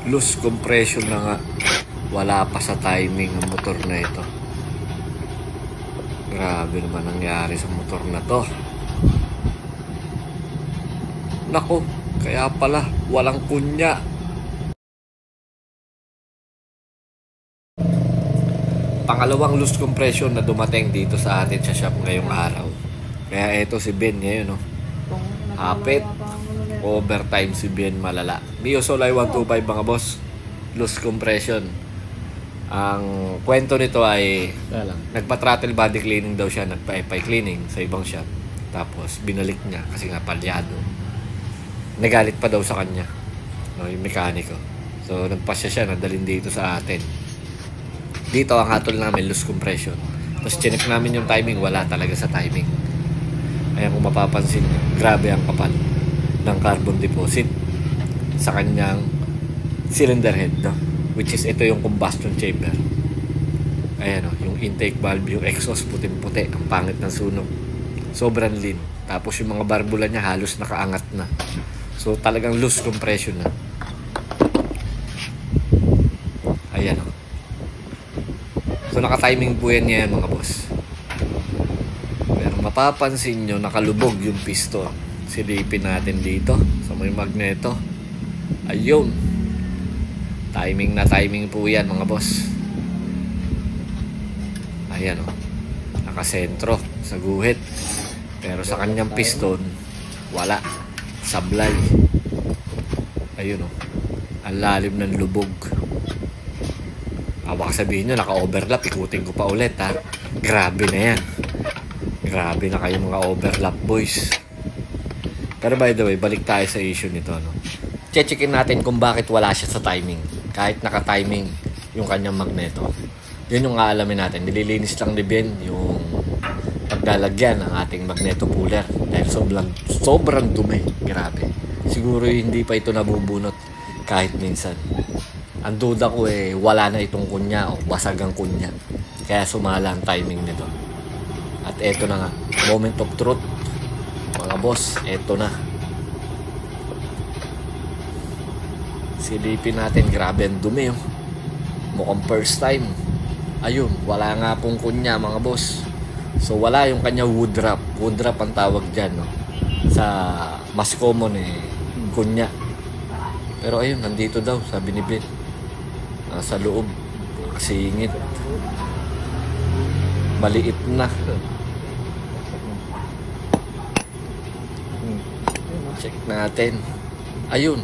loose compression na nga. Wala pa sa timing ng motor na ito. Grabe naman nangyari sa motor na to. Nako, kaya pala walang kunya. Pangalawang loose compression na dumating dito sa atin sa shop ngayong araw. Kaya ito si Ben ngayon, no? Hapit. Overtime si Ben malala. Mio Solay 125 mga boss. Loose compression. Ang kwento nito ay nagpa-throttle body cleaning daw siya, nagpa-FI cleaning sa ibang shop. Tapos binalik niya kasi nga palyado. Nagalit pa daw sa kanya, no, yung mekaniko. So nagpasya siya, nadalhin dito sa atin. Dito ang hatol namin, loose compression. Tapos chinek namin yung timing, wala talaga sa timing. Ayan, kung mapapansin, grabe ang kapal ng carbon deposit sa kanyang cylinder head, no? Which is ito yung combustion chamber. Ayan, no, yung intake valve, yung exhaust puting-puti, ang pangit ng sunog. Sobrang lean. Tapos yung mga barbula niya halos nakaangat na. So talagang loose compression na. Ayan, no. So naka-timing po yan mga boss. Pero mapapansin nyo, nakalubog yung piston. Silipin natin dito sa may magneto. Ayun. Timing na timing po yan mga boss. Ayan, o. Nakasentro sa guhit. Pero sa kanyang piston, wala. Sablay. Ayun, o. Ang lalim ng lubog. Baka sabihin nyo, naka-overlap. Ikutin ko pa ulit, ha. Grabe na yan. Grabe na kayo mga overlap boys. Pero by the way, balik tayo sa issue nito, no? Checkin natin kung bakit wala siya sa timing. Kahit naka-timing yung kanyang magneto. Yun yung aalamin natin. Nililinis lang ni Ben yung paglalagyan ng ating magneto puller. Dahil sobrang dumi. Grabe. Siguro hindi pa ito nabubunot kahit minsan. Ang duda ko wala na itong kunya o basag ang kunya. Kaya sumala ang timing nito. At eto na nga, moment of truth. Mga boss, eto na. Silipin natin, grabe ang dumi, oh. Mukhang first time. Ayun, wala nga pong kunya mga boss. So wala yung kanya wood wrap. Wood wrap ang tawag dyan, no? Sa mas common kunya. Pero ayun, nandito daw, sabi ni Ben. Sa loob, kasingit. Maliit na. Check natin. Ayun,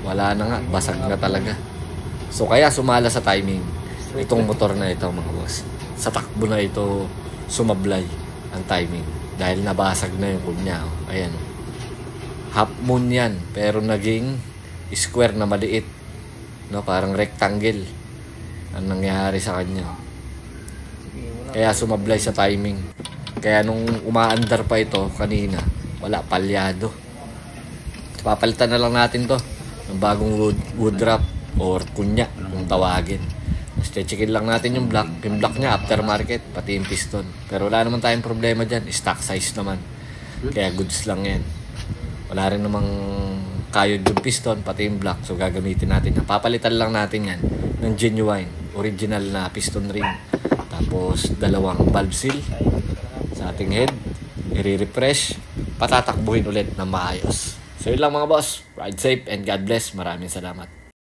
wala na nga, basag na talaga. So kaya sumala sa timing itong motor na ito mga boss. Sa takbo na ito sumablay ang timing dahil nabasag na yung kunya, oh. Ayan, oh. Half moon yan, pero naging square na maliit, no, parang rectangle ang nangyari sa kanya. Kaya sumablay sa timing. Kaya nung umaandar pa ito kanina, wala, palyado. Papalitan na lang natin to ng bagong wood wrap or kunya kung tawagin. Tapos checkin lang natin yung block. Yung block niya aftermarket, pati yung piston. Pero wala naman tayong problema dyan, stock size naman. Kaya goods lang yan. Wala rin namang kayod yung piston, pati yung block. So gagamitin natin. Papalitan lang natin yan ng genuine, original na piston ring. Tapos dalawang valve seal sa ating head. I-refresh. Patatakbuhin ulit ng maayos. So yun lang mga boss. Ride safe and God bless. Maraming salamat.